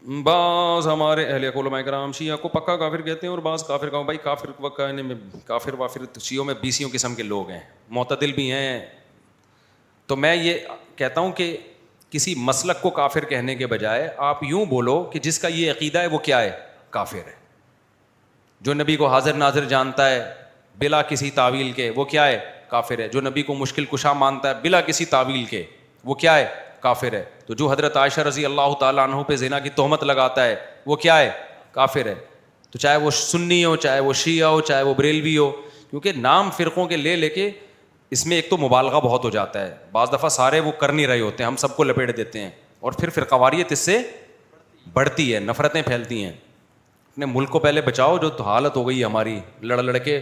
بعض ہمارے اہل علماء کرام شیعہ کو پکا کافر کہتے ہیں اور بعض کافر کا بھائی کافر کہنے میں کافر وافر شیعوں میں 20 قسم کے لوگ ہیں, معتدل بھی ہیں. تو میں یہ کہتا ہوں کہ کسی مسلک کو کافر کہنے کے بجائے آپ یوں بولو کہ جس کا یہ عقیدہ ہے وہ کیا ہے, کافر ہے. جو نبی کو حاضر ناظر جانتا ہے بلا کسی تعویل کے وہ کیا ہے, کافر ہے. جو نبی کو مشکل کشا مانتا ہے بلا کسی تعویل کے وہ کیا ہے, کافر ہے. تو جو حضرت عائشہ رضی اللہ تعالیٰ عنہ پہ زنا کی تہمت لگاتا ہے وہ کیا ہے, کافر ہے. تو چاہے وہ سنی ہو, چاہے وہ شیعہ ہو, چاہے وہ بریلوی ہو, کیونکہ نام فرقوں کے لے کے اس میں ایک تو مبالغہ بہت ہو جاتا ہے. بعض دفعہ سارے وہ کر نہیں رہے ہوتے ہیں, ہم سب کو لپیٹ دیتے ہیں اور پھر فرقواریت اس سے بڑھتی ہے, نفرتیں پھیلتی ہیں. اپنے ملک کو پہلے بچاؤ, جو تو حالت ہو گئی ہماری, لڑ کے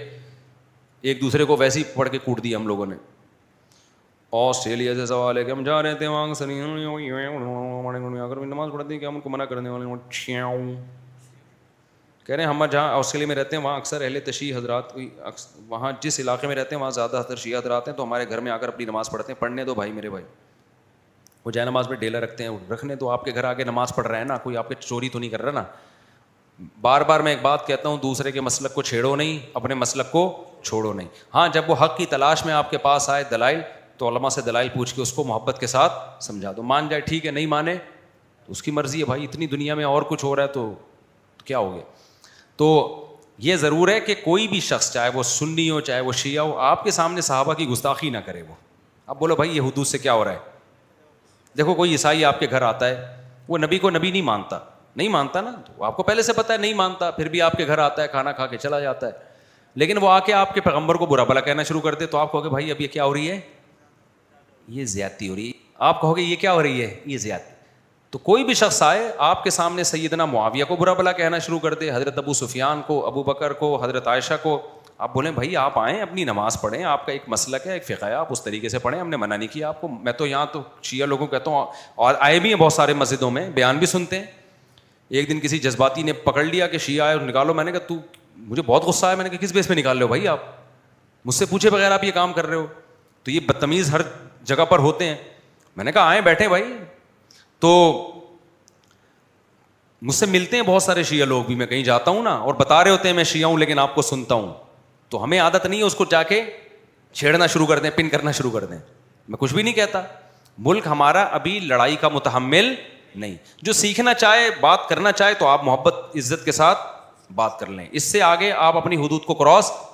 ایک دوسرے کو ویسے ہی پڑھ کے کوٹ دیا ہم لوگوں نے. آسٹریلیا سے سوال ہے کہ ہم جا رہے تھے وہاں اگر نماز پڑھتے ہیں کہ ہم ان کو منع کرنے والے کہہ رہے ہیں. ہم جہاں آسٹریلیا میں رہتے ہیں وہاں اکثر اہل تشیع حضرات, وہاں جس علاقے میں رہتے ہیں وہاں زیادہ تر شیعہ حضرات ہیں, تو ہمارے گھر میں آ کر اپنی نماز پڑھتے ہیں. پڑھنے دو بھائی, میرے بھائی, وہ جائے نماز میں ڈیلا رکھتے ہیں, رکھنے دو. آپ کے گھر آ کے نماز پڑھ رہے ہیں نا, کوئی آپ کے چوری تو نہیں کر رہا نا. بار بار میں ایک بات کہتا ہوں, دوسرے کے مسلک کو چھیڑو نہیں, اپنے مسلک کو چھوڑو نہیں. ہاں جب وہ حق کی تلاش میں آپ کے پاس آئے دلائل, تو علماء سے دلائل پوچھ کے اس کو محبت کے ساتھ سمجھا دو. مان جائے ٹھیک ہے, نہیں مانے تو اس کی مرضی ہے بھائی. اتنی دنیا میں اور کچھ ہو رہا ہے تو کیا ہو گیا. تو یہ ضرور ہے کہ کوئی بھی شخص, چاہے وہ سنی ہو چاہے وہ شیعہ ہو, آپ کے سامنے صحابہ کی گستاخی نہ کرے. وہ اب بولو بھائی یہ حدود سے کیا ہو رہا ہے. دیکھو کوئی عیسائی آپ کے گھر آتا ہے, وہ نبی کو نبی نہیں مانتا نا, تو آپ کو پہلے سے پتہ ہے نہیں مانتا, پھر بھی آپ کے گھر آتا ہے, کھانا کھا کے چلا جاتا ہے. لیکن وہ آ کے آپ کے پیغمبر کو برا بھلا کہنا شروع کر دے, تو آپ کہو گے بھائی اب یہ کیا ہو رہی ہے, یہ زیادتی ہو رہی ہے. آپ کہو گے یہ کیا ہو رہی ہے, یہ زیادتی. تو کوئی بھی شخص آئے آپ کے سامنے سیدنا معاویہ کو برا بھلا کہنا شروع کر دے, حضرت ابو سفیان کو, ابو بکر کو, حضرت عائشہ کو, آپ بولیں بھائی آپ آئیں اپنی نماز پڑھیں, آپ کا ایک مسلک ہے, ایک فقہ ہے, آپ اس طریقے سے پڑھیں, ہم نے منع نہیں کیا آپ کو. میں تو یہاں تو شیعہ لوگوں کو کہتا ہوں, اور آئے بھی ہیں بہت سارے مسجدوں میں, بیان بھی سنتے ہیں. ایک دن کسی جذباتی نے پکڑ لیا کہ شیعہ آئے اور نکالو. میں نے کہا تو مجھے بہت غصہ آیا, میں نے کہا کس بیس پہ نکال رہے ہو بھائی, آپ مجھ سے پوچھے بغیر آپ یہ کام کر رہے ہو. تو یہ بدتمیز ہر جگہ پر ہوتے ہیں. میں نے کہا آئیں بیٹھیں بھائی. تو مجھ سے ملتے ہیں بہت سارے شیعہ لوگ بھی, میں کہیں جاتا ہوں نا اور بتا رہے ہوتے ہیں میں شیعہ ہوں لیکن آپ کو سنتا ہوں, تو ہمیں عادت نہیں ہے اس کو جا کے چھیڑنا شروع کر دیں, پن کرنا شروع کر دیں. میں کچھ بھی نہیں کہتا, ملک ہمارا ابھی لڑائی کا متحمل نہیں. جو سیکھنا چاہے, بات کرنا چاہے, تو آپ محبت عزت کے ساتھ بات کر لیں. اس سے آگے آپ اپنی حدود کو کراس نہ